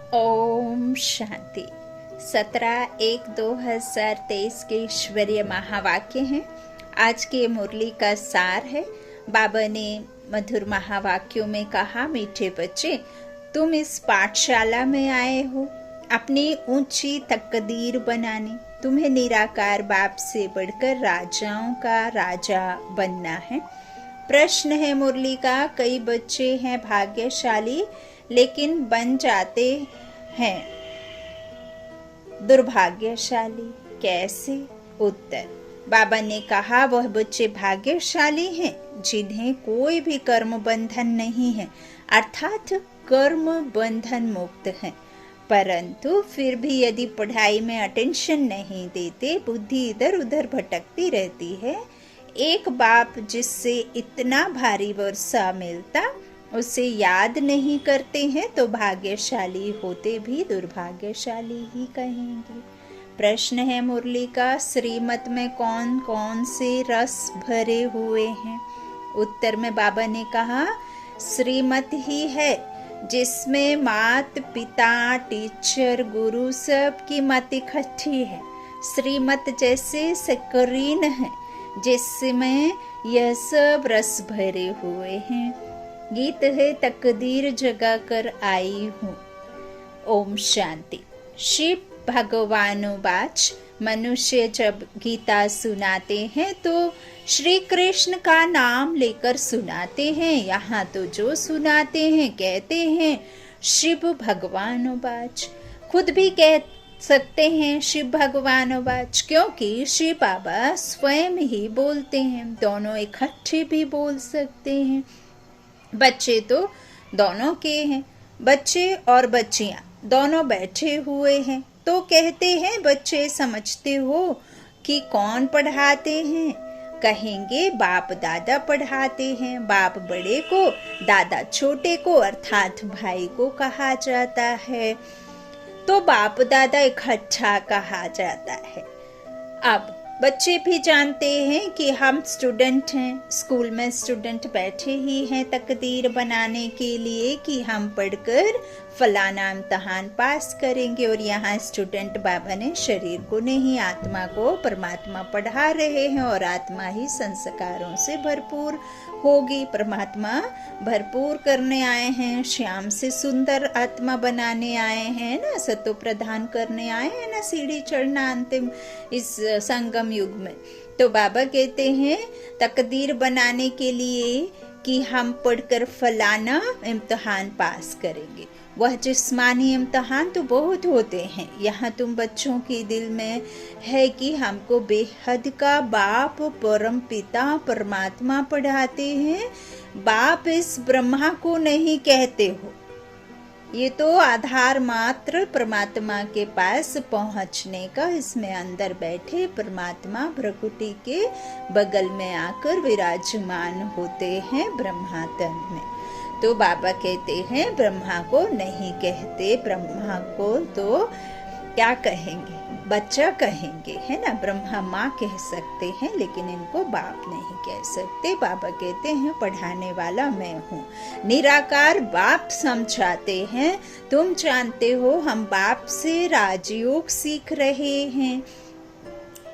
ओम शांति। 17/1/2023 के ईश्वरीय महावाक्य हैं। आज के मुरली का सार है। बाबा ने मधुर महावाक्यों में कहा, मीठे बच्चे, तुम इस पाठशाला में आए हो अपनी ऊंची तकदीर बनाने। तुम्हें निराकार बाप से बढ़कर राजाओं का राजा बनना है। प्रश्न है मुरली का, कई बच्चे हैं भाग्यशाली लेकिन बन जाते हैं दुर्भाग्यशाली, कैसे? उत्तर, बाबा ने कहा, वह बच्चे भाग्यशाली हैं जिन्हें कोई भी कर्म बंधन नहीं है, अर्थात कर्म बंधन मुक्त हैं। परंतु फिर भी यदि पढ़ाई में अटेंशन नहीं देते, बुद्धि इधर उधर भटकती रहती है, एक बाप जिससे इतना भारी वर्षा मिलता उसे याद नहीं करते हैं, तो भाग्यशाली होते भी दुर्भाग्यशाली ही कहेंगे। प्रश्न है मुरली का, श्रीमत में कौन कौन से रस भरे हुए हैं? उत्तर में बाबा ने कहा, श्रीमत ही है जिसमें मात पिता टीचर गुरु सब की मत इकट्ठी है। श्रीमत जैसे स्क्रीन है जिसमें यह सब रस भरे हुए हैं। गीत है, तकदीर जगा कर आई हूँ। ओम शांति। शिव भगवानुवाच, मनुष्य जब गीता सुनाते हैं तो श्री कृष्ण का नाम लेकर सुनाते हैं। यहाँ तो जो सुनाते हैं कहते हैं शिव भगवानुवाच। खुद भी कह सकते हैं शिव भगवानुवाच, क्योंकि शिव बाबा स्वयं ही बोलते हैं। दोनों इकट्ठे भी बोल सकते हैं। बच्चे तो दोनों के हैं, बच्चे और बच्चियां दोनों बैठे हुए हैं, तो कहते हैं बच्चे समझते हो कि कौन पढ़ाते हैं? कहेंगे बाप दादा पढ़ाते हैं। बाप बड़े को, दादा छोटे को, अर्थात भाई को कहा जाता है, तो बाप दादा इकट्ठा कहा जाता है। अब बच्चे भी जानते हैं कि हम स्टूडेंट हैं, स्कूल में स्टूडेंट बैठे ही हैं तकदीर बनाने के लिए कि हम पढ़कर फलाना इम्तहान पास करेंगे। और यहाँ स्टूडेंट बाबा ने शरीर को नहीं, आत्मा को परमात्मा पढ़ा रहे हैं, और आत्मा ही संस्कारों से भरपूर होगी। परमात्मा भरपूर करने आए हैं, श्याम से सुंदर आत्मा बनाने आए हैं ना, सतो प्रदान करने आए हैं ना, सीढ़ी चढ़ना अंतिम इस संगम युग में। तो बाबा कहते हैं तकदीर बनाने के लिए कि हम पढ़कर फलाना इम्तहान पास करेंगे। वह जिस्मानी इम्तहान तो बहुत होते हैं, यहाँ तुम बच्चों के दिल में है कि हमको बेहद का बाप परम पिता परमात्मा पढ़ाते हैं। बाप इस ब्रह्मा को नहीं कहते हो, ये तो आधार मात्र परमात्मा के पास पहुंचने का। इसमें अंदर बैठे परमात्मा भ्रकुटी के बगल में आकर विराजमान होते हैं ब्रह्मा तन में। तो बाबा कहते हैं ब्रह्मा को नहीं कहते, ब्रह्मा को तो क्या कहेंगे? बच्चा कहेंगे, है ना। ब्रह्मा माँ कह सकते हैं लेकिन इनको बाप नहीं कह सकते। बाबा कहते हैं पढ़ाने वाला मैं हूँ। निराकार बाप समझाते हैं, तुम जानते हो हम बाप से राजयोग सीख रहे हैं।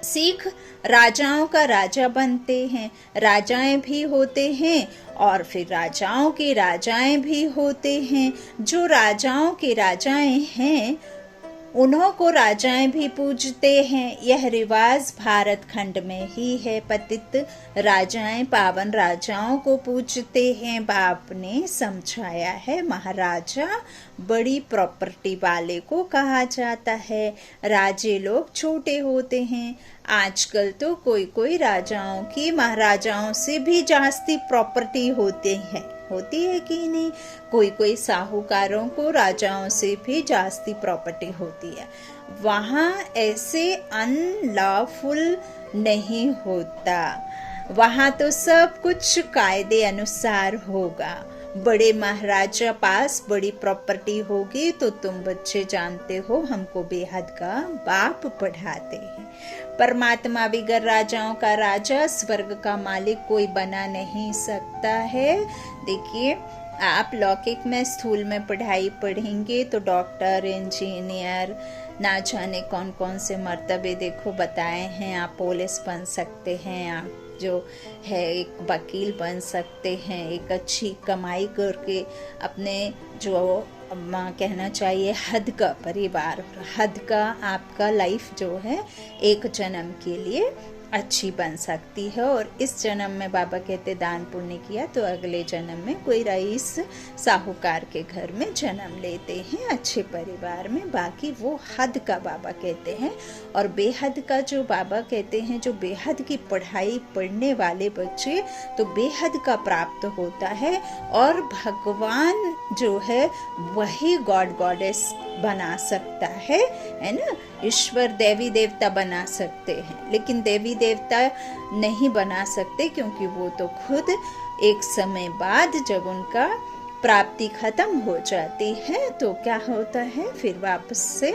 सीख राजाओं का राजा बनते हैं, राजाएं भी होते हैं और फिर राजाओं के राजाएं भी होते हैं। जो राजाओं के राजाएं हैं उन्हों को राजाएं भी पूजते हैं। यह रिवाज भारत खंड में ही है। पतित राजाएं पावन राजाओं को पूजते हैं। बाप ने समझाया है महाराजा बड़ी प्रॉपर्टी वाले को कहा जाता है, राजे लोग छोटे होते हैं। आजकल तो कोई कोई राजाओं की महाराजाओं से भी जास्ती प्रॉपर्टी होती है कि नहीं? कोई कोई साहूकारों को राजाओं से भी जास्ती प्रॉपर्टी होती है। वहाँ ऐसे अनलॉफुल नहीं होता, वहाँ तो सब कुछ कायदे अनुसार होगा। बड़े महाराजा पास बड़ी प्रॉपर्टी होगी तो तुम बच्चे जानते हो हमको बेहद का बाप पढ़ाते हैं। परमात्मा बिगर राजाओं का राजा, स्वर्ग का मालिक कोई बना नहीं सकता है। देखिए आप लौकिक में स्थूल में पढ़ाई पढ़ेंगे तो डॉक्टर, इंजीनियर, ना जाने कौन कौन से मर्तबे देखो बताए हैं। आप पुलिस बन सकते हैं, आप जो है एक वकील बन सकते हैं, एक अच्छी कमाई करके अपने जो कहना चाहिए हद का परिवार, हद का आपका लाइफ जो है एक जन्म के लिए अच्छी बन सकती है। और इस जन्म में बाबा कहते दान पुण्य किया तो अगले जन्म में कोई रईस साहूकार के घर में जन्म लेते हैं, अच्छे परिवार में। बाकी वो हद का बाबा कहते हैं। और बेहद का जो बाबा कहते हैं, जो बेहद की पढ़ाई पढ़ने वाले बच्चे तो बेहद का प्राप्त होता है। और भगवान जो है वही गॉड गॉडेस बना सकता है ना। ईश्वर देवी देवता बना सकते हैं, लेकिन देवी देवता नहीं बना सकते, क्योंकि वो तो खुद एक समय बाद जब उनका प्राप्ति खत्म हो जाती है तो क्या होता है, फिर वापस से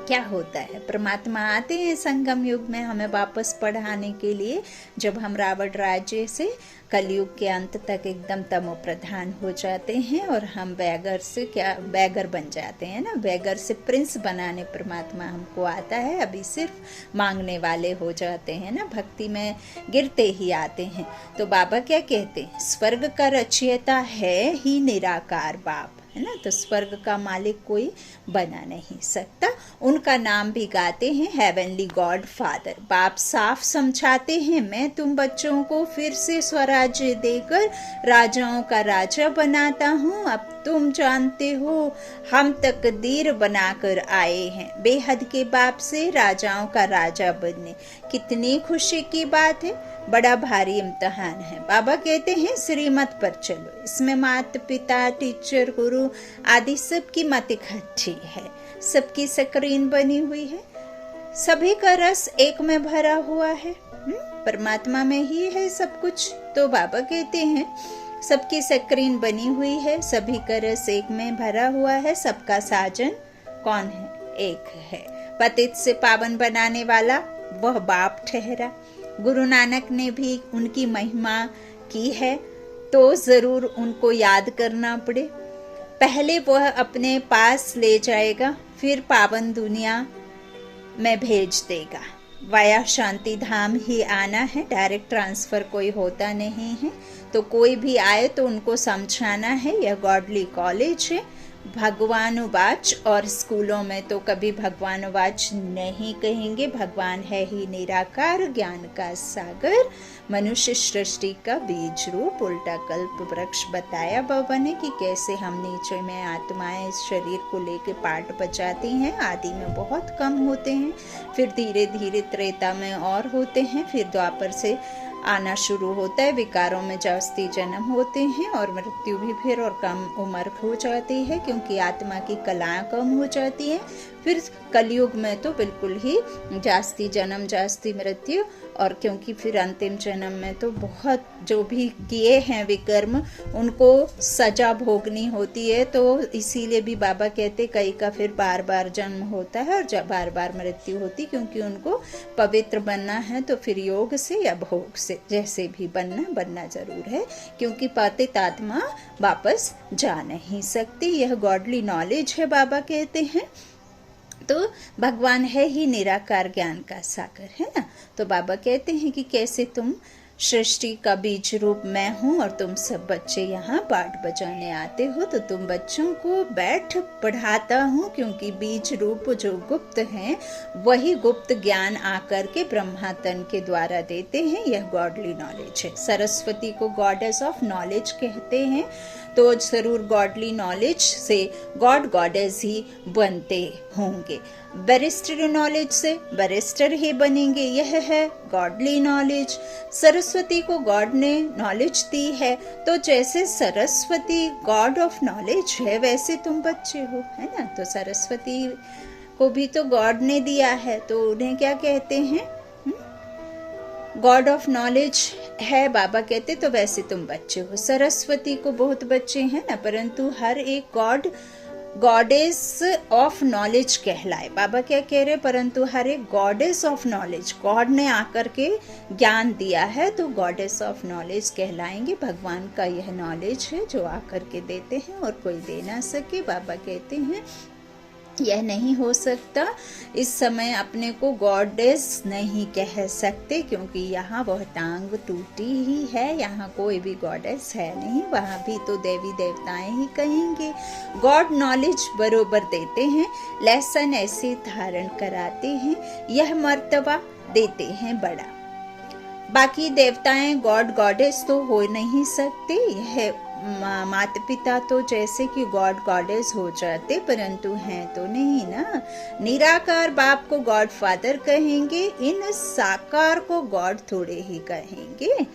क्या होता है, परमात्मा आते हैं संगम युग में हमें वापस पढ़ाने के लिए। जब हम रावण राज्य से कलयुग के अंत तक एकदम तमो प्रधान हो जाते हैं और हम बैगर से क्या बैगर बन जाते हैं ना, बैगर से प्रिंस बनाने परमात्मा हमको आता है। अभी सिर्फ मांगने वाले हो जाते हैं ना, भक्ति में गिरते ही आते हैं। तो बाबा क्या कहते हैं, स्वर्ग का रचयिता है ही निराकार बाप, है ना। तो स्वर्ग का मालिक कोई बना नहीं सकता। उनका नाम भी गाते हैं, हेवनली गॉड फादर। बाप साफ समझाते हैं, मैं तुम बच्चों को फिर से स्वराज्य देकर राजाओं का राजा बनाता हूँ। अब तुम जानते हो हम तकदीर बनाकर आए हैं बेहद के बाप से राजाओं का राजा बनने। कितनी खुशी की बात है, बड़ा भारी इम्तिहान है। बाबा कहते हैं श्रीमत पर चलो, इसमें माता पिता, टीचर, गुरु आदि सबकी मत इकट्ठी है, सबकी स्क्रीन बनी हुई है, सभी का रस एक में भरा हुआ है, परमात्मा में ही है सब कुछ। तो बाबा कहते हैं सबकी स्क्रीन बनी हुई है, सभी का रस एक में भरा हुआ है, सबका साजन कौन है, एक है। पतित से पावन बनाने वाला वह बाप ठहरा। गुरु नानक ने भी उनकी महिमा की है तो जरूर उनको याद करना पड़े। पहले वह अपने पास ले जाएगा, फिर पावन दुनिया में भेज देगा। वाया शांति धाम ही आना है, डायरेक्ट ट्रांसफर कोई होता नहीं है। तो कोई भी आए तो उनको समझाना है, यह गॉडली कॉलेज है, भगवानुवाच। और स्कूलों में तो कभी भगवानुवाच नहीं कहेंगे, भगवान है ही निराकार, ज्ञान का सागर, मनुष्य सृष्टि का बीज रूप। उल्टा कल्प वृक्ष बताया बाबा ने कि कैसे हम नीचे में आत्माएं इस शरीर को लेके पाठ बजाती हैं। आदि में बहुत कम होते हैं, फिर धीरे धीरे त्रेता में और होते हैं, फिर द्वापर से आना शुरू होता है। विकारों में जास्ती जन्म होते हैं और मृत्यु भी फिर और कम उम्र हो जाती है, क्योंकि आत्मा की कलाएं कम हो जाती हैं। फिर कलयुग में तो बिल्कुल ही जास्ती जन्म जास्ती मृत्यु, और क्योंकि फिर अंतिम जन्म में तो बहुत जो भी किए हैं विकर्म उनको सजा भोगनी होती है। तो इसीलिए भी बाबा कहते कई का फिर बार बार जन्म होता है और जब बार बार मृत्यु होती, क्योंकि उनको पवित्र बनना है तो फिर योग से या भोग से जैसे भी बनना जरूर है, क्योंकि पतित आत्मा वापस जा नहीं सकती। यह गॉडली नॉलेज है बाबा कहते हैं। तो भगवान है ही निराकार, ज्ञान का सागर, है ना। तो बाबा कहते हैं कि कैसे तुम सृष्टि का बीज रूप मैं हूँ और तुम सब बच्चे यहाँ पाठ बजाने आते हो, तो तुम बच्चों को बैठ पढ़ाता हूँ, क्योंकि बीज रूप जो गुप्त हैं वही गुप्त ज्ञान आकर के ब्रह्मातन के द्वारा देते हैं। यह गॉडली नॉलेज है। सरस्वती को गॉडेस ऑफ नॉलेज कहते हैं, तो जरूर गॉडली नॉलेज से गॉड गॉडेस ही बनते होंगे। बैरिस्टर नॉलेज से बैरिस्टर ही बनेंगे, यह है गॉडली नॉलेज। सरस्वती को गॉड ने नॉलेज दी है, तो जैसे सरस्वती गॉड ऑफ नॉलेज है वैसे तुम बच्चे हो, है ना। तो सरस्वती को भी तो गॉड ने दिया है, तो उन्हें क्या कहते हैं, गॉड ऑफ नॉलेज है बाबा कहते, तो वैसे तुम बच्चे हो। सरस्वती को बहुत बच्चे हैं ना, परंतु हर एक गॉड गॉडेस ऑफ नॉलेज कहलाए। बाबा क्या कह रहे, परंतु हर एक गॉडेस ऑफ नॉलेज, गॉड ने आकर के ज्ञान दिया है तो गॉडेस ऑफ नॉलेज कहलाएंगे। भगवान का यह नॉलेज है जो आकर के देते हैं और कोई दे ना सके। बाबा कहते हैं यह नहीं हो सकता, इस समय अपने को गॉडेस नहीं कह सकते क्योंकि यहाँ वह टांग टूटी ही है, यहाँ कोई भी गॉडेस है नहीं, वहाँ भी तो देवी देवताएं ही कहेंगे। गॉड नॉलेज बरोबर देते हैं, लेसन ऐसे धारण कराते हैं, यह मर्तबा देते हैं बड़ा। बाकी देवताएं गॉड गॉडेस तो हो नहीं सकते, यह माता पिता तो जैसे कि गॉड गॉडेस हो जाते, परंतु हैं तो नहीं ना। निराकार बाप को गॉड फादर कहेंगे, इन साकार को गॉड थोड़े ही कहेंगे।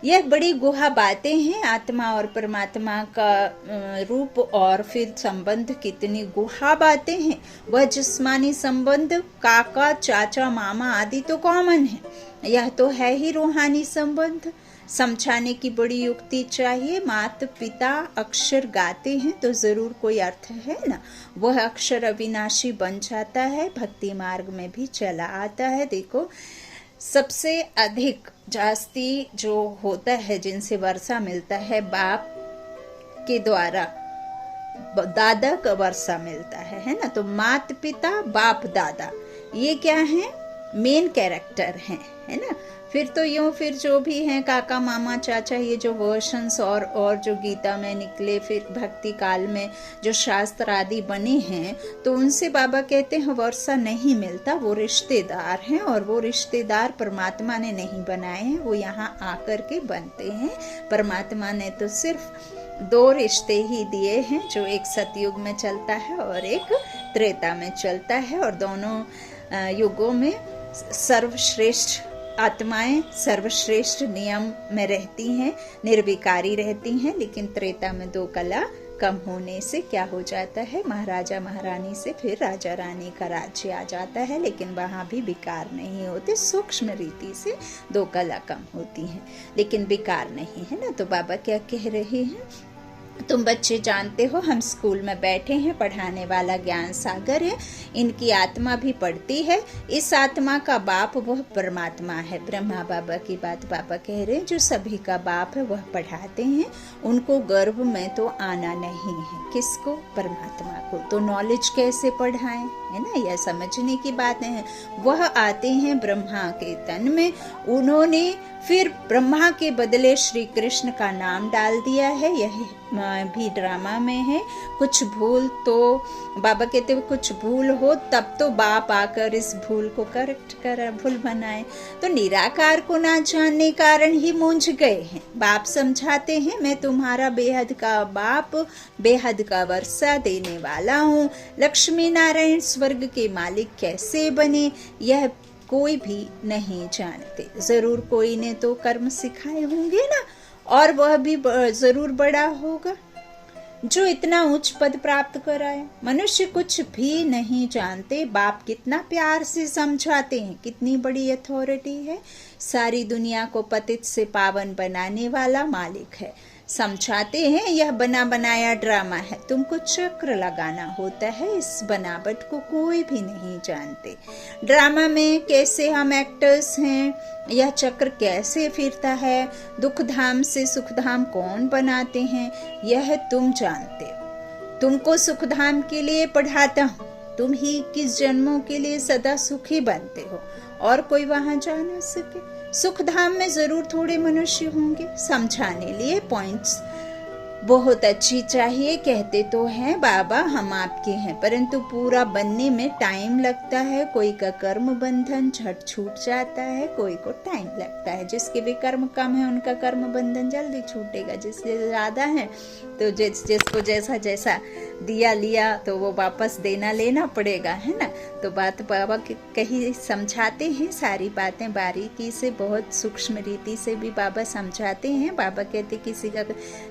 यह बड़ी गुहा बातें हैं, आत्मा और परमात्मा का रूप और फिर संबंध कितनी गुहा बातें हैं। वह जिस्मानी संबंध काका चाचा मामा आदि तो कॉमन है, यह तो है ही रूहानी संबंध। समझाने की बड़ी युक्ति चाहिए। माता पिता अक्षर गाते हैं तो जरूर कोई अर्थ है ना, वह अक्षर अविनाशी बन जाता है, भक्ति मार्ग में भी चला आता है। देखो सबसे अधिक जास्ती जो होता है जिनसे वर्षा मिलता है बाप के द्वारा, दादा का वर्षा मिलता है ना। तो माता पिता बाप दादा ये क्या है, मेन कैरेक्टर हैं, है ना। फिर तो यूं फिर जो भी हैं काका मामा चाचा, ये जो वर्शंस और जो गीता में निकले, फिर भक्ति काल में जो शास्त्र आदि बने हैं, तो उनसे बाबा कहते हैं वर्षा नहीं मिलता, वो रिश्तेदार हैं और वो रिश्तेदार परमात्मा ने नहीं बनाए हैं, वो यहाँ आकर के बनते हैं। परमात्मा ने तो सिर्फ 2 रिश्ते ही दिए हैं, जो एक सतयुग में चलता है और एक त्रेता में चलता है, और दोनों युगों में सर्वश्रेष्ठ आत्माएं सर्वश्रेष्ठ नियम में रहती हैं, निर्विकारी रहती हैं। लेकिन त्रेता में 2 कला कम होने से क्या हो जाता है, महाराजा महारानी से फिर राजा रानी का राज्य आ जाता है, लेकिन वहां भी विकार नहीं होते, सूक्ष्म रीति से 2 कला कम होती हैं, लेकिन विकार नहीं है ना। तो बाबा क्या कह रहे हैं, तुम बच्चे जानते हो हम स्कूल में बैठे हैं, पढ़ाने वाला ज्ञान सागर है, इनकी आत्मा भी पढ़ती है, इस आत्मा का बाप वह परमात्मा है। ब्रह्मा बाबा की बात बाबा कह रहे हैं, जो सभी का बाप है वह पढ़ाते हैं, उनको गर्भ में तो आना नहीं है। किसको, परमात्मा को। तो नॉलेज कैसे पढ़ाएं, है ना, यह समझने की बातें हैं। वह आते हैं ब्रह्मा के तन में, उन्होंने फिर ब्रह्मा के बदले श्री कृष्ण का नाम डाल दिया है, यह भी ड्रामा में है। कुछ भूल तो बाबा कहते हुए कुछ भूल हो तब तो बाप आकर इस भूल को करेक्ट कर भूल बनाए। तो निराकार को ना जानने कारण ही मूंझ गए हैं। बाप समझाते हैं, मैं तुम्हारा बेहद का बाप, बेहद का वर्षा देने वाला हूँ। लक्ष्मी नारायण स्वर्ग के मालिक कैसे बने यह कोई भी नहीं जानते। जरूर कोई ने तो कर्म सिखाए होंगे ना, और वह भी जरूर बड़ा होगा जो इतना उच्च पद प्राप्त कराए। मनुष्य कुछ भी नहीं जानते, बाप कितना प्यार से समझाते हैं, कितनी बड़ी अथॉरिटी है। सारी दुनिया को पतित से पावन बनाने वाला मालिक है। समझाते हैं यह बना बनाया ड्रामा है, तुमको चक्र लगाना होता है, इस बनावट को कोई भी नहीं जानते। ड्रामा में कैसे हम एक्टर्स हैं, यह चक्र कैसे फिरता है, दुख धाम से सुख धाम कौन बनाते हैं, यह तुम जानते हो। तुमको सुख धाम के लिए पढ़ाता हूँ, तुम ही 21 जन्मों के लिए सदा सुखी बनते हो, और कोई वहां जा न सके। सुख धाम में जरूर थोड़े मनुष्य होंगे, समझाने लिए पॉइंट्स बहुत अच्छी चाहिए। कहते तो हैं बाबा हम आपके हैं, परंतु पूरा बनने में टाइम लगता है। कोई का कर्म बंधन झट छूट जाता है, कोई को टाइम लगता है। जिसके भी कर्म कम है उनका कर्म बंधन जल्दी छूटेगा, जिसके ज्यादा है तो जिसको जैसा जैसा दिया लिया तो वो वापस देना लेना पड़ेगा, है ना। तो बात बाबा कहीं समझाते हैं, सारी बातें बारीकी से बहुत सूक्ष्म रीति से भी बाबा समझाते हैं। बाबा कहते किसी का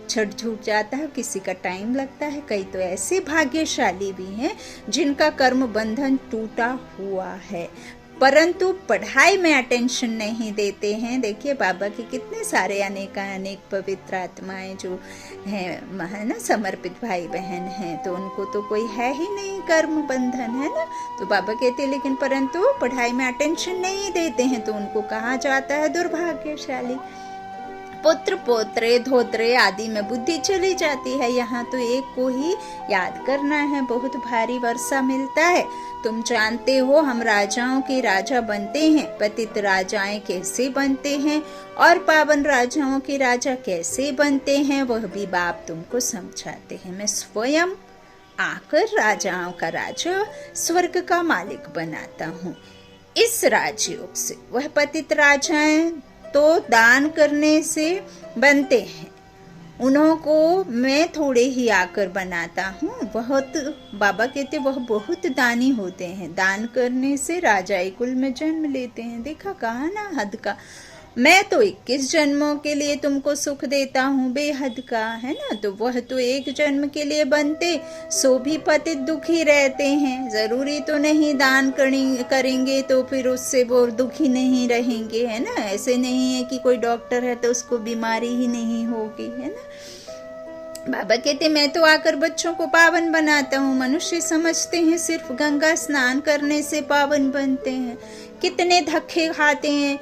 छट छूट जाता है, किसी का टाइम लगता है। कई तो ऐसे भाग्यशाली भी हैं जिनका कर्म बंधन टूटा हुआ है, परंतु पढ़ाई में अटेंशन नहीं देते हैं। देखिए बाबा के कितने सारे अनेक पवित्र आत्माएं जो हैं, है ना, समर्पित भाई बहन हैं, तो उनको तो कोई है ही नहीं कर्म बंधन, है ना। तो बाबा कहते हैं लेकिन परंतु पढ़ाई में अटेंशन नहीं देते हैं, तो उनको कहा जाता है दुर्भाग्यशाली। पुत्र पोत्रे धोत्रे आदि में बुद्धि चली जाती है। यहाँ तो एक को ही याद करना है, बहुत भारी वर्षा मिलता है। तुम जानते हो हम राजाओं के राजा बनते हैं, पतित राजाएं कैसे बनते हैं और पावन राजाओं के राजा कैसे बनते हैं, वह भी बाप तुमको समझाते हैं। मैं स्वयं आकर राजाओं का राजा, स्वर्ग का मालिक बनाता हूँ। इस राजयोग से वह पतित राजाएं तो दान करने से बनते हैं, उन्हों को मैं थोड़े ही आकर बनाता हूँ। बहुत बाबा कहते वह बहुत दानी होते हैं, दान करने से राजाई कुल में जन्म लेते हैं। देखा कहा ना हद का। मैं तो 21 जन्मों के लिए तुमको सुख देता हूँ बेहद का, है ना। तो वह तो एक जन्म के लिए बनते, सो भी पतित दुखी रहते हैं। जरूरी तो नहीं दान करेंगे तो फिर उससे वो दुखी नहीं रहेंगे, है ना। ऐसे नहीं है कि कोई डॉक्टर है तो उसको बीमारी ही नहीं होगी, है ना। बाबा कहते मैं तो आकर बच्चों को पावन बनाता हूँ। मनुष्य समझते हैं सिर्फ गंगा स्नान करने से पावन बनते हैं, कितने धक्के खाते हैं।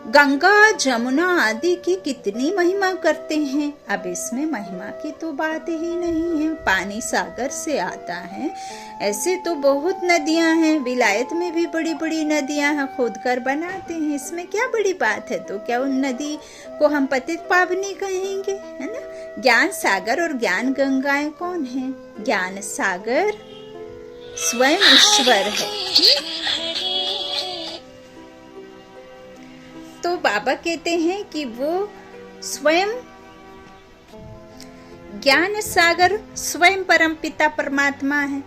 गंगा जमुना आदि की कितनी महिमा करते हैं। अब इसमें महिमा की तो बात ही नहीं है, पानी सागर से आता है। ऐसे तो बहुत नदियां हैं, विलायत में भी बड़ी बड़ी नदियां हैं, खोद कर बनाते हैं, इसमें क्या बड़ी बात है। तो क्या उन नदी को हम पतित पावनी कहेंगे, है ना। ज्ञान सागर और ज्ञान गंगाएं कौन है? ज्ञान सागर स्वयं ईश्वर है। तो बाबा कहते हैं कि वो स्वयं ज्ञान सागर स्वयं परम पिता परमात्मा है,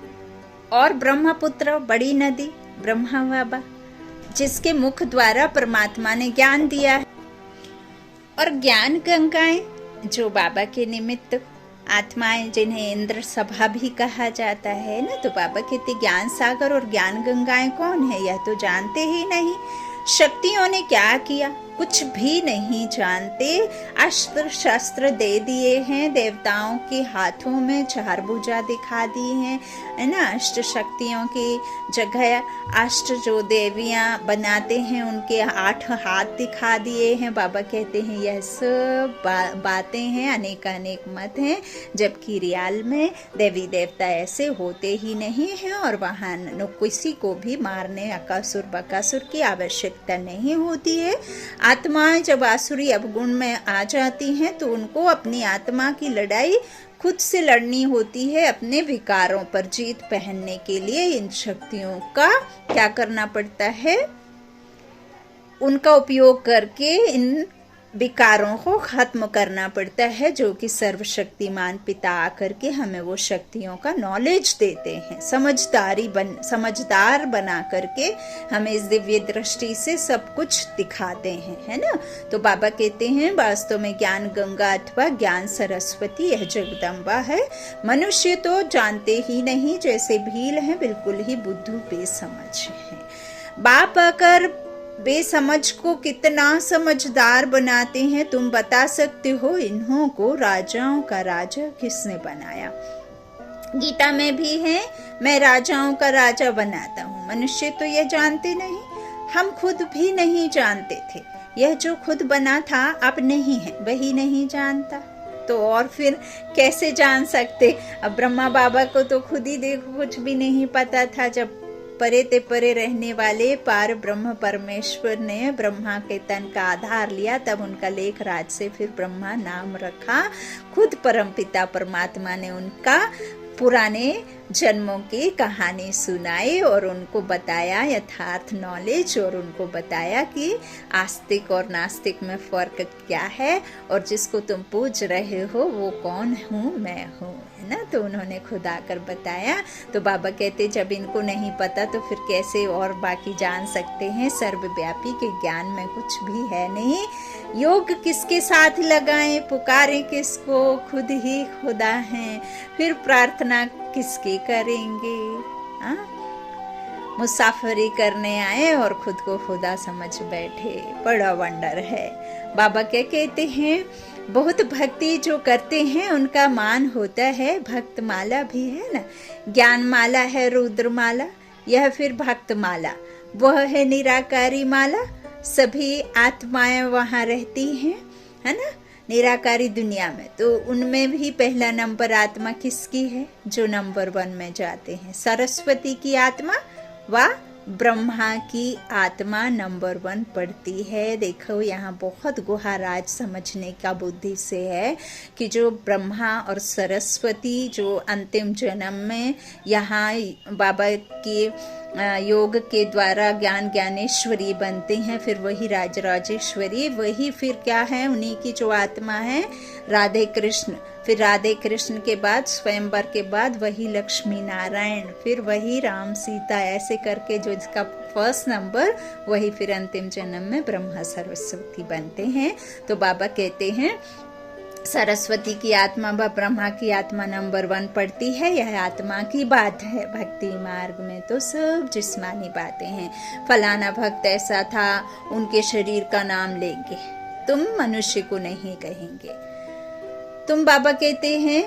और ब्रह्मपुत्र बड़ी नदी ब्रह्मा बाबा, जिसके मुख द्वारा परमात्मा ने ज्ञान दिया है। और ज्ञान गंगाएं जो बाबा के निमित्त आत्माएं, जिन्हें इंद्र सभा भी कहा जाता है ना। तो बाबा कहते ज्ञान सागर और ज्ञान गंगाएं कौन है, यह तो जानते ही नहीं। शक्तियों ने क्या किया, कुछ भी नहीं जानते। अस्त्र शस्त्र दे दिए हैं, देवताओं के हाथों में 4 भुजा दिखा दी हैं, है ना। अष्ट शक्तियों की जगह अष्ट जो देवियां बनाते हैं उनके 8 हाथ दिखा दिए हैं। बाबा कहते हैं यह सब बातें हैं, अनेक मत हैं, जबकि रियल में देवी देवता ऐसे होते ही नहीं हैं। और वहाँ किसी को भी मारने अकासुर बकासुर की आवश्यकता नहीं होती है। आत्माएं जब आसुरी अवगुण में आ जाती हैं तो उनको अपनी आत्मा की लड़ाई खुद से लड़नी होती है। अपने विकारों पर जीत पहनने के लिए इन शक्तियों का क्या करना पड़ता है, उनका उपयोग करके इन विकारों को खत्म करना पड़ता है, जो कि सर्वशक्तिमान पिता आकर के हमें वो शक्तियों का नॉलेज देते हैं। समझदार बना करके हमें इस दिव्य दृष्टि से सब कुछ दिखाते हैं, है ना। तो बाबा कहते हैं वास्तव में ज्ञान गंगा अथवा ज्ञान सरस्वती यह जगदम्बा है। मनुष्य तो जानते ही नहीं, जैसे भील है, बिल्कुल ही बुद्धू बेसमझ है। बाप आकर बेसमझ को कितना समझदार बनाते हैं। तुम बता सकते हो इन्हों को राजाओं का राजा किसने बनाया? गीता में भी है, मैं राजाओं का राजा बनाता हूँ। मनुष्य तो यह जानते नहीं, हम खुद भी नहीं जानते थे। यह जो खुद बना था अब नहीं है, वही नहीं जानता, तो और फिर कैसे जान सकते। अब ब्रह्मा बाबा को तो खुद ही देखो कुछ भी नहीं पता था। जब परे ते परे रहने वाले पार ब्रह्म परमेश्वर ने ब्रह्मा के तन का आधार लिया, तब उनका लेख राज से फिर ब्रह्मा नाम रखा। खुद परमपिता परमात्मा ने उनका पुराने जन्मों की कहानी सुनाई और उनको बताया यथार्थ नॉलेज, और उनको बताया कि आस्तिक और नास्तिक में फर्क क्या है, और जिसको तुम पूछ रहे हो वो कौन हूँ, मैं हूँ, है ना। तो उन्होंने खुद आकर बताया। तो बाबा कहते जब इनको नहीं पता तो फिर कैसे और बाकी जान सकते हैं। सर्वव्यापी के ज्ञान में कुछ भी है नहीं। योग किसके साथ लगाएं, पुकारें किसको, खुद ही खुदा हैं, फिर प्रार्थना किसकी करेंगे। मुसाफरी करने आए और खुद को खुदा समझ बैठे। बड़ा वंडर है। बाबा क्या कहते हैं, बहुत भक्ति जो करते हैं उनका मान होता है। भक्त माला भी है ना, ज्ञान माला है, रुद्र माला, यह फिर भक्त माला, वह है निराकारी माला। सभी आत्माएं वहाँ रहती हैं, है ना, निराकारी दुनिया में। तो उनमें भी पहला नंबर आत्मा किसकी है, जो नंबर 1 में जाते हैं? सरस्वती की आत्मा व ब्रह्मा की आत्मा नंबर 1 पढ़ती है। देखो यहाँ बहुत गुहाराज समझने का बुद्धि से है कि जो ब्रह्मा और सरस्वती जो अंतिम जन्म में यहाँ बाबा के योग के द्वारा ज्ञान ज्ञानेश्वरी बनते हैं, फिर वही राजराजेश्वरी, वही फिर क्या है, उन्हीं की जो आत्मा है राधे कृष्ण, फिर राधे कृष्ण के बाद स्वयंवर के बाद वही लक्ष्मी नारायण, फिर वही राम सीता, ऐसे करके जो इसका फर्स्ट नंबर, वही फिर अंतिम जन्म में ब्रह्मा सरस्वती बनते हैं। तो बाबा कहते हैं सरस्वती की आत्मा व ब्रह्मा की आत्मा नंबर 1 पड़ती है। यह आत्मा की बात है। भक्ति मार्ग में तो सब जिस्मानी बातें हैं। फलाना भक्त ऐसा था, उनके शरीर का नाम लेंगे, तुम मनुष्य को नहीं कहेंगे। तुम बाबा कहते हैं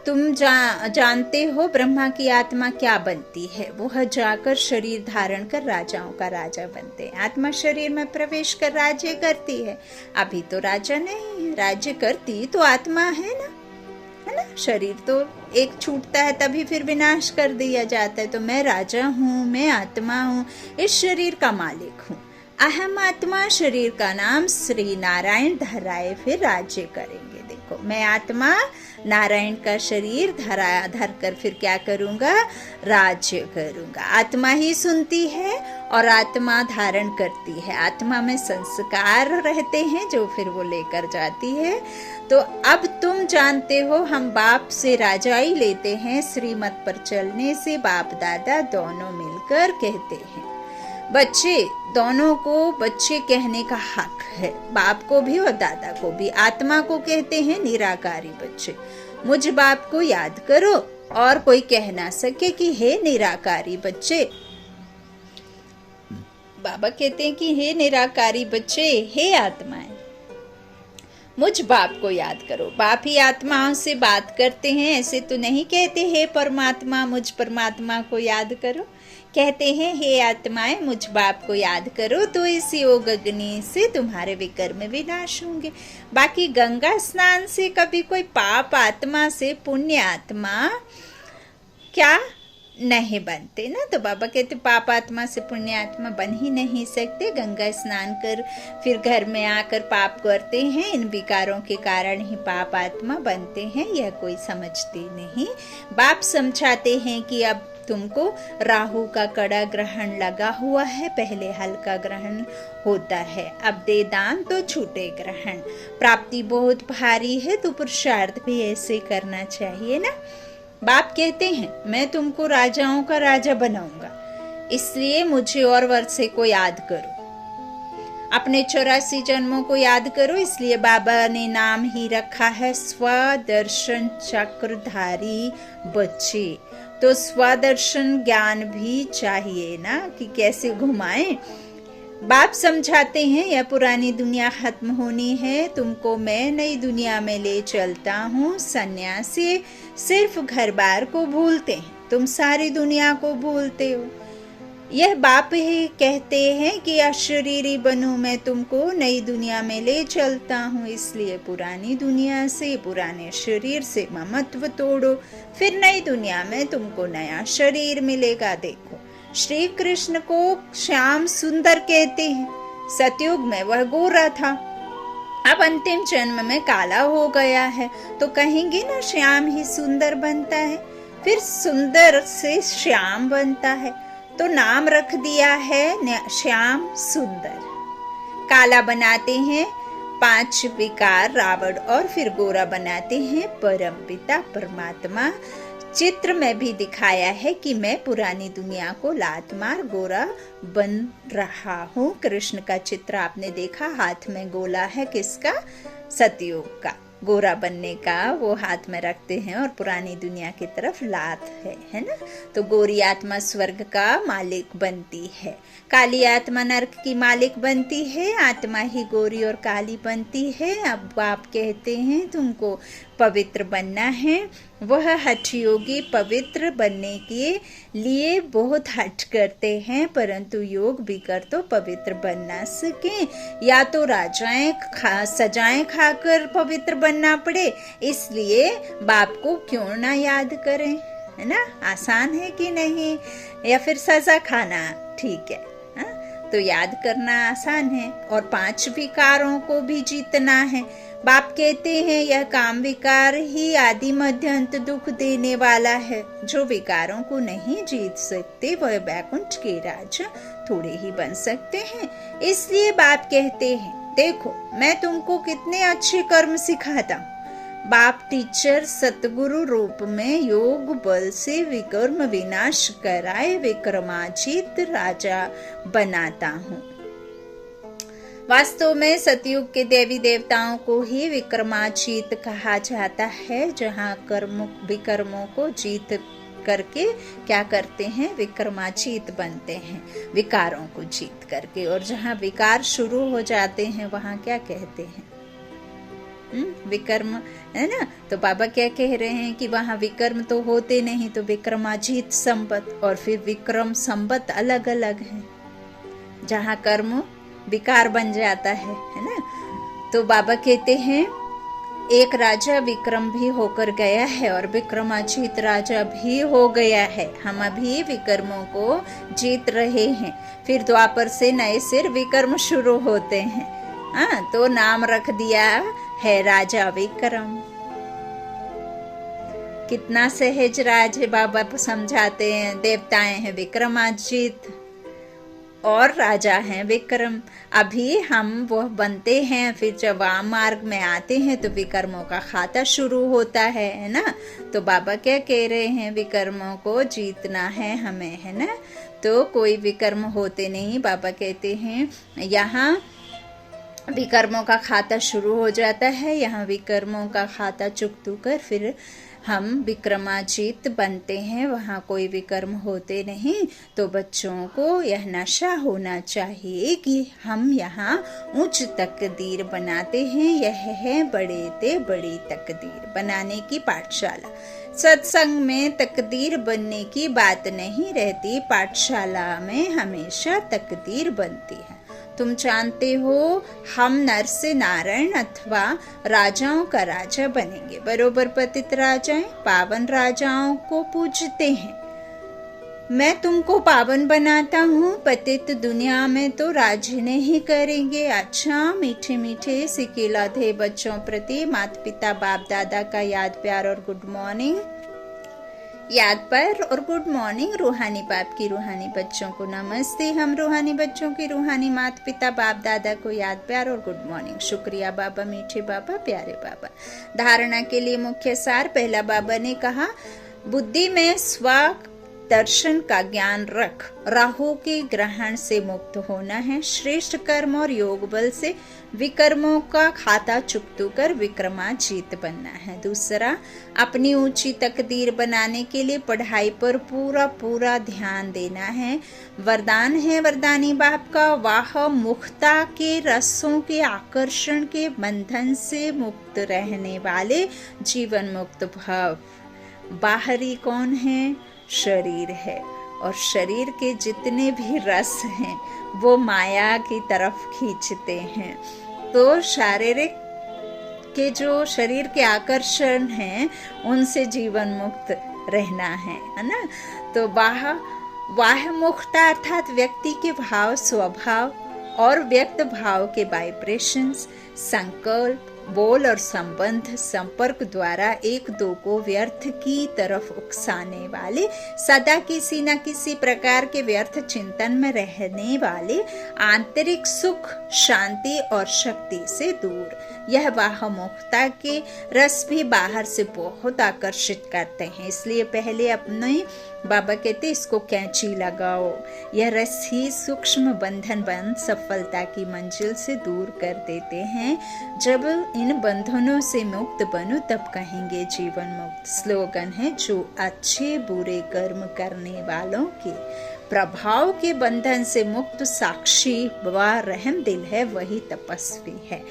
तुम जानते हो ब्रह्मा की आत्मा क्या बनती है? वह जाकर शरीर धारण कर राजाओं का राजा बनते हैं। आत्मा शरीर में प्रवेश कर राज्य करती है। अभी तो राजा नहीं, राज्य करती तो आत्मा है ना। शरीर तो एक छूटता है तभी फिर विनाश कर दिया जाता है। तो मैं राजा हूँ, मैं आत्मा हूँ, इस शरीर का मालिक हूँ। अहम आत्मा, शरीर का नाम श्री नारायण धराए फिर राज्य करेंगे। देखो मैं आत्मा नारायण का शरीर धर कर फिर क्या करूंगा? राज्य करूंगा। आत्मा ही सुनती है और आत्मा धारण करती है। आत्मा में संस्कार रहते हैं जो फिर वो लेकर जाती है। तो अब तुम जानते हो हम बाप से राजाई लेते हैं। श्रीमत पर चलने से बाप दादा दोनों मिलकर कहते हैं। बच्चे दोनों को बच्चे कहने का हक है, बाप को भी और दादा को भी। आत्मा को कहते हैं निराकारी बच्चे। मुझ बाप को याद करो और कोई कह ना सके कि हे निराकारी बच्चे। बाबा कहते हैं कि हे निराकारी बच्चे, हे आत्माएं, मुझ बाप को याद करो। बाप ही आत्माओं से बात करते हैं। ऐसे तो नहीं कहते हे परमात्मा, मुझ परमात्मा को याद करो। कहते हैं हे आत्माएं, मुझ बाप को याद करो तो इस योग अग्नि से तुम्हारे विकर्म विनाश होंगे। बाकी गंगा स्नान से कभी कोई पाप आत्मा से पुण्य आत्मा क्या नहीं बनते ना। तो बाबा कहते पाप आत्मा से पुण्य आत्मा बन ही नहीं सकते। गंगा स्नान कर फिर घर में आकर पाप करते हैं, इन विकारों के कारण ही पाप आत्मा बनते हैं। यह कोई समझते नहीं। बाप समझाते हैं कि अब तुमको राहु का कड़ा ग्रहण लगा हुआ है, पहले हल्का ग्रहण होता है, अब दे दान तो छूटे ग्रहण। प्राप्ति बहुत भारी है तो पुरुषार्थ भी ऐसे करना चाहिए ना। बाप कहते हैं मैं तुमको राजाओं का राजा बनाऊंगा, इसलिए मुझे और वर्षे को याद करो। अपने 84 जन्मों को याद करो, इसलिए बाबा ने नाम ही रखा है स्वदर्शन चक्रधारी बच्चे। तो स्वदर्शन ज्ञान भी चाहिए ना कि कैसे घुमाएं। बाप समझाते हैं यह पुरानी दुनिया खत्म होनी है, तुमको मैं नई दुनिया में ले चलता हूँ। सन्यासी सिर्फ घर बार को भूलते हैं, तुम सारी दुनिया को भूलते हो। यह बाप ही कहते हैं कि अशरीरी बनूं, मैं तुमको नई दुनिया में ले चलता हूँ, इसलिए पुरानी दुनिया से, पुराने शरीर से ममत्व तोड़ो, फिर नई दुनिया में तुमको नया शरीर मिलेगा। देखो श्री कृष्ण को श्याम सुंदर कहते हैं। सतयुग में वह गोरा था, अब अंतिम जन्म में काला हो गया है, तो कहेंगे ना श्याम ही सुंदर बनता है, फिर सुंदर से श्याम बनता है, तो नाम रख दिया है श्याम सुंदर। काला बनाते हैं 5 विकार रावण और फिर गोरा बनाते हैं परमपिता परमात्मा। चित्र में भी दिखाया है कि मैं पुरानी दुनिया को लात मार गोरा बन रहा हूँ। कृष्ण का चित्र आपने देखा, हाथ में गोला है किसका? सतयुग का। गोरा बनने का वो हाथ में रखते हैं और पुरानी दुनिया की तरफ लात है ना। तो गोरी आत्मा स्वर्ग का मालिक बनती है, काली आत्मा नरक की मालिक बनती है, आत्मा ही गोरी और काली बनती है। अब बाप कहते हैं तुमको पवित्र बनना है। वह हठ योगी पवित्र बनने के लिए बहुत हठ करते हैं, परंतु योग भी कर तो पवित्र बन ना सके। या तो राजाएं सजाएं खाकर पवित्र बनना पड़े, इसलिए बाप को क्यों ना याद करें, है ना। आसान है कि नहीं। या फिर सजा खाना ठीक है, तो याद करना आसान है। और 5 विकारों को भी जीतना है। बाप कहते हैं यह काम विकार ही आदि मध्य अंत दुख देने वाला है। जो विकारों को नहीं जीत सकते वह बैकुंठ के राजा थोड़े ही बन सकते हैं। इसलिए बाप कहते हैं देखो मैं तुमको कितने अच्छे कर्म सिखाता हूँ। बाप टीचर सतगुरु रूप में योग बल से विकर्म विनाश कराए विक्रमाजीत राजा बनाता हूँ। वास्तव में सतयुग के देवी देवताओं को ही विक्रमाजीत कहा जाता है, जहाँ विकर्मों को जीत करके क्या करते हैं, विक्रमाजीत बनते हैं, विकारों को जीत करके। और जहाँ विकार शुरू हो जाते हैं वहाँ क्या कहते हैं, विकर्म, है ना। तो बाबा क्या कह रहे हैं कि वहाँ विकर्म तो होते नहीं, तो विक्रमाजीत संपत और फिर विक्रम संपत अलग अलग है। जहाँ कर्म विकार बन जाता है ना। तो बाबा कहते हैं एक राजा विक्रम भी होकर गया है और विक्रमाजीत राजा भी हो गया है। हम अभी विकर्मों को जीत रहे हैं, फिर द्वापर से नए सिर विकर्म शुरू होते हैं। तो नाम रख दिया है राजा विक्रम। कितना सहज राज है। बाबा समझाते हैं देवताएं हैं विक्रमाजीत और राजा हैं विक्रम। अभी हम वह बनते हैं, फिर जब आम मार्ग में आते हैं तो विकर्मों का खाता शुरू होता है ना। तो बाबा क्या कह रहे हैं, विकर्मों को जीतना है हमें, है ना। तो कोई विकर्म होते नहीं। बाबा कहते हैं यहाँ विकर्मों का खाता शुरू हो जाता है, यहाँ विकर्मों का खाता चुकतू कर फिर हम विक्रमाजीत बनते हैं, वहाँ कोई विकर्म होते नहीं। तो बच्चों को यह नशा होना चाहिए कि हम यहाँ उच्च तकदीर बनाते हैं। यह है बड़े ते बड़ी तकदीर बनाने की पाठशाला। सत्संग में तकदीर बनने की बात नहीं रहती, पाठशाला में हमेशा तकदीर बनती है। तुम जानते हो हम नर से नारायण अथवा राजाओं का राजा बनेंगे। बरोबर पतित राजाएं पावन राजाओं को पूजते हैं। मैं तुमको पावन बनाता हूँ, पतित दुनिया में तो राज्य नहीं करेंगे। अच्छा मीठे मीठे सिकिलाधे बच्चों प्रति माता पिता बाप दादा का याद प्यार और गुड मॉर्निंग। याद पर और गुड मॉर्निंग। रूहानी बाप की रूहानी बच्चों को नमस्ते। हम रूहानी बच्चों की रूहानी माता पिता बाप दादा को याद प्यार और गुड मॉर्निंग। शुक्रिया बाबा, मीठे बाबा, प्यारे बाबा। धारणा के लिए मुख्य सार। पहला बाबा ने कहा बुद्धि में स्व दर्शन का ज्ञान रख, राहु के ग्रहण से मुक्त होना है। श्रेष्ठ कर्म और योग बल से विकर्मों का खाता चुकतू कर विक्रमाजीत बनना है। दूसरा, अपनी ऊंची तकदीर बनाने के लिए पढ़ाई पर पूरा ध्यान देना है। वरदान है वरदानी बाप का, वाह मुक्ता के रसों के आकर्षण के बंधन से मुक्त रहने वाले जीवन मुक्त भव। बाहरी कौन है? शरीर है, और शरीर के जितने भी रस हैं वो माया की तरफ खींचते हैं। तो शारीरिक के जो शरीर के आकर्षण हैं उनसे जीवन मुक्त रहना है ना। तो वाह मुक्ता अर्थात व्यक्ति के भाव, स्वभाव और व्यक्त भाव के वाइब्रेशंस, संकल्प, बोल और संबंध संपर्क द्वारा एक दो को व्यर्थ की तरफ उकसाने वाले, सदा किसी न किसी प्रकार के व्यर्थ चिंतन में रहने वाले, आंतरिक सुख, शांति और शक्ति से दूर। यह वाहमोहता के रस भी बाहर से बहुत आकर्षित करते हैं, इसलिए पहले अपने बाबा कहते इसको कैंची लगाओ। यह रस ही सूक्ष्म बंधन बन सफलता की मंजिल से दूर कर देते हैं। जब इन बंधनों से मुक्त बनो तब कहेंगे जीवन मुक्त। स्लोगन है, जो अच्छे बुरे कर्म करने वालों के प्रभाव के बंधन से मुक्त साक्षी व रहमदिल है वही तपस्वी है।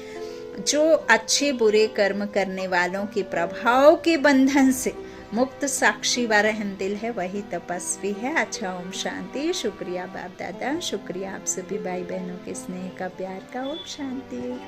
जो अच्छे बुरे कर्म करने वालों के प्रभाव के बंधन से मुक्त साक्षी व रहमदिल है वही तपस्वी है। अच्छा, ओम शांति। शुक्रिया बाप दादा, शुक्रिया आप सभी भाई बहनों के स्नेह का, प्यार का। ओम शांति।